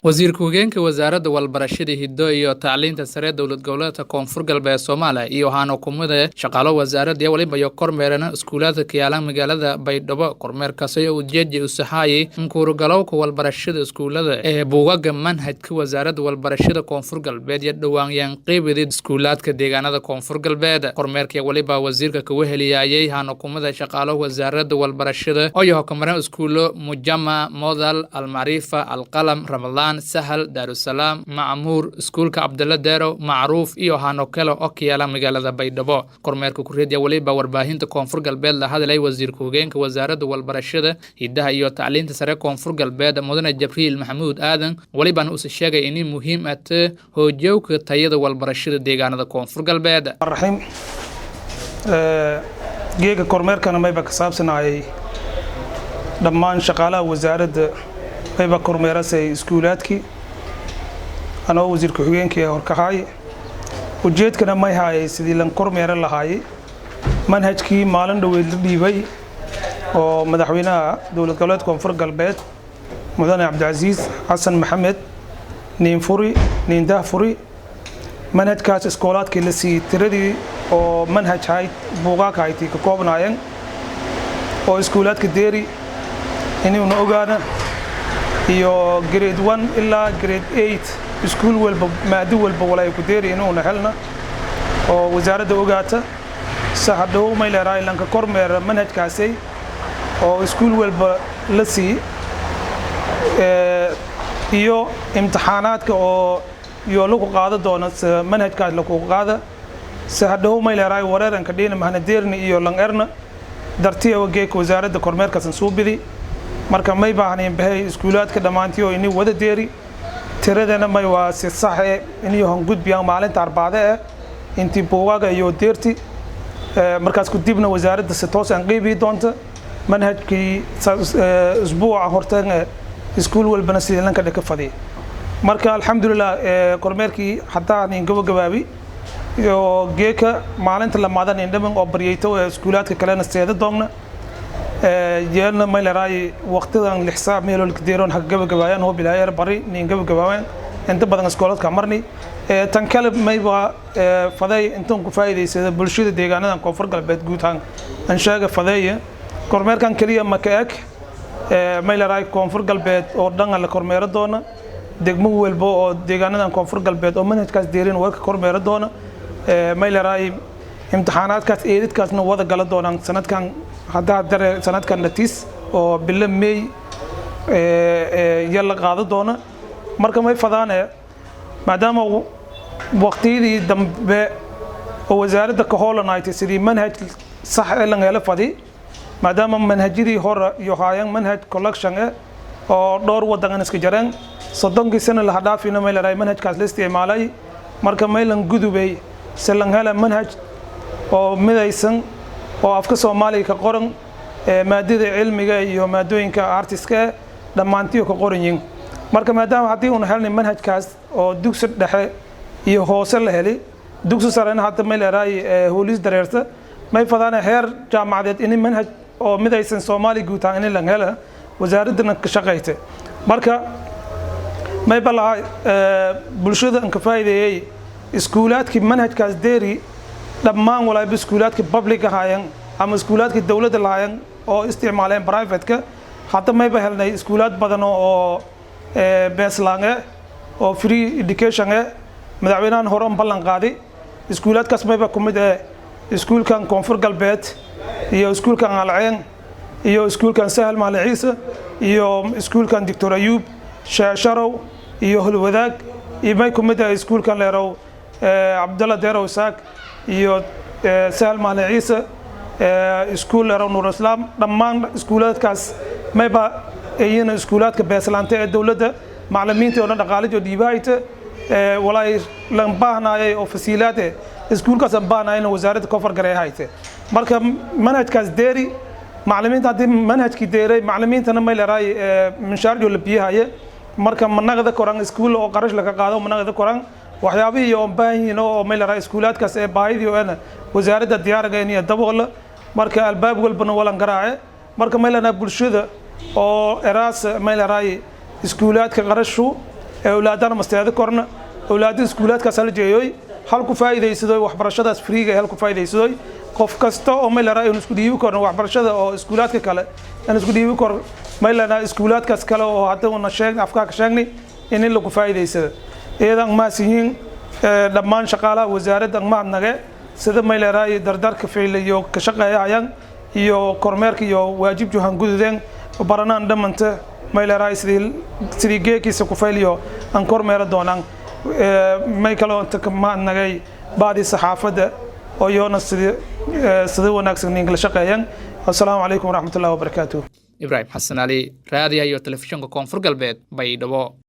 wasiirka hoggaanka wasaaradda walbarashada hiddo iyo tacliinta sare dowlad goboleedka koonfur galbeed Soomaaliya iyo waxaana hukuumadda shaqaalo wasaaradda waliba iyo kormeerana iskuulada ka yaala magaalada Baydhabo kormeerkaas oo ujeedada u sahaayay in kuurgalowga walbarashada iskuulada ee buugaagga manhajka wasaaradda walbarashada koonfur galbeed iyo dhawaanyan qeybida iskuuladka deegaanada koonfur galbeed kormeerka waliba wasiirka ka weheliyay waxaana hukuumadda shaqaalo wasaaradda walbarashada oo hogaamina iskuulo Mujama Modal Al-Marifa Al-Qalam Ramadan Sahal Darussalam Ma'mur iskuulka Abdalla Dero Macruuf iyo hano kale oo ka yaala magaalada Baydhabo kormeerka ku reediya waliba warbaahinta koonfur galbeed la hadlay wasiirka hoggaanka wasaaradda walbarashada hidaha iyo tacliinta sare koonfur galbeed mudane Jibriil Maxamuud Aadan waliba uu sheegay in muhiim ah hoojowga tayada walbarashada deegaanada koonfur galbeed raxiim geega kormeerkana mayba ka saabsanayay dhammaan shaqaalaha wasaaradda mayba kormeerasay iskuulaadkii anoo wasiirka hoggaanka horkahay ujeedkana may haayay sidii lan kormeer lahaayay manhajkii maalin dhaweyd la dhiibay oo madaxweynaha dowlad goboleedka koonfur galbeed mudane Cabdicasiis Xasan Maxamed nin daafuri manhajkaas iskoolaadkii la sii tiradii oo manhaj hay buugaag ay ka koobnaayeen oo iskuulaadka deeri inuu ogaana iyo grade 1 ilaa grade 8 iskuul walba maado walba walaa ku deeri inuu helna oo wasaaradda ogaata saxadoo may leeyahay lanka kormeer manhajkaasi oo iskuul walba la sii iyo imtixaanaadka oo iyo lagu qaado doona manhajkaas lagu qaada saxadoo may leeyahay wareeranka dhina mahna deerni iyo lan erna dartiya wageeka wasaaradda kormeerkaas soo bidi marka may baahneen bahay iskuulaadka dhamaantii oo inii wada deeri tiradana may waa si sax ah inii hon gudbiyaan maalinta Arbacada intii buugaaga iyo deerti markaas ku dibna wasaaradda si toos ah qeybi doonta manhajkii usbuuca hortaan iskuul walbana si lanka dhaka fadhi marka alxamdulillah kormeerkii hataa nin gabagabaabi iyo geeka maalinta la maadan indhaman oo bariyayto iskuulaadka kalena seeda doogna jeelna may leeyahay waqtidan lixsaab meelol kadeeron xaq gabagabayaan oo bilaayar bari nin gabagabayaan inta badan iskoolaadka marni tan kale may ba faday intan ku faa'iideysada bulshada deegaanada koonfur galbeed guud ahaan aan sheega faday kormeerkan kaliya makaak may leeyahay koonfur galbeed oo dhan la kormeero doona degmo walba oo deegaanada koonfur galbeed oo manhajkaas deerin warka kormeero doona may leeyahay imtixaanaadkaas eedidkaasna wada gala doonaan sanadkan hadda sanadkan natiis oo bil May yalla qaado doona marka may fadaane maadaama waqtiyadii dambe oo wasaaradda ka hoolanaytay sidii manhaj sax ah la helo fadi maadaama manhajidii hore iyo haayeen manhaj collection oo dhowr wadan iska jareen 30 sano la hadaafina may leeyahay manhajkaas la isticmaalay marka may lan gudubay salan hela manhaj oo midaysan oo afka Soomaaliga ka qoran maadada cilmiga iyo maadooyinka artiska dhamaantii ka qoran yihiin marka maadaama hadii uu helnay manhajkaas oo dugsi dhexe iyo hoose la helay dugsi sarena hadda may leeyahay hoolis dareerta may fadana heer jaamacadeed in manhaj oo midaysan Soomaali guud ahaan in la helo wasaaradda ka shaqeeyay marka may balahay bulshada ka faa'iideeyay iskuulaadkii manhajkaas deeri dhammaan walaal iskuulaadka public ahaayeen ama iskuulaadka dawladda lahaayeen oo isticmaaleen private-ka hadda may ba helnay iskuulaad badan oo beeslange oo free education madaxweynahan hore ballan qaaday iskuulaadkaas may ba kumid iskuulkan koonfur galbeed iyo iskuulkan Alceen iyo iskuulkan Sahal Maal Ciise iyo iskuulkan Dr. Ayub Sharow iyo Hulwadaag iyo may kumid iskuulkan Leerow Abdalla Dero Isaaq iyo Sahal Maal Ciise iskuul Leerow Nuur Islaam dhammaan iskuulaadkaas may ba ayna iskuulaadka beeslaanta ee dawladda macallimiinta oo dhaqaalaha dhiibaayta walaay lan baahnaaye oo fasiilaad iskuulkaas baahnaaye wasaaradda koonfur gareeyay marka manhajkaas deeri macallimiinta hadii manhajkii deeray macallimiintana may leeyahay minshaarjo la biyahaye marka manaqada koran iskuul oo qarash laga qaado manaqada koran waxyaabihii oo baahiin oo may leeyahay iskuulaadkaas ee baahidii oo wasaaradda diyaarga inay dabool marka albaab walbana walan garaace marka may leeyahay bulshada oo eraas may leeyahay iskuulaadka qarashu awlaadana masteeda korna awlaadda iskuulaadkaas la jeeyoy hal ku faa'iideysaday waxbarashadaas freega hal ku faa'iideysaday qof kasta oo meelana inuu isku dhiibi karo waxbarashada oo iskuulaadka kale inuu isku dhiibi karo meelana iskuulaadkaas kale oo hadda una sheegay afkaaka sheegnay in lagu faa'iideysado iyadan ma siin dhammaan shaqaalaha wasaaradda mahadnaga sida meelana dardarka ficiliyo ka shaqeeyayaan iyo kormeerka iyo waajib juhan gududeen baranaan dhamanta meelana sidii geekiisa ku failiyo aan kormeer doonaan Michael mahadnagay baadi saxaafadda oo yoona sidii wanaagsan in la shaqeeyaan assalaamu calaykum waraxmatullaahi wabarakaatuh Ibrahim Xasan Ali raadiyaha iyo telefishinka Koonfur Galbeed Baydhabo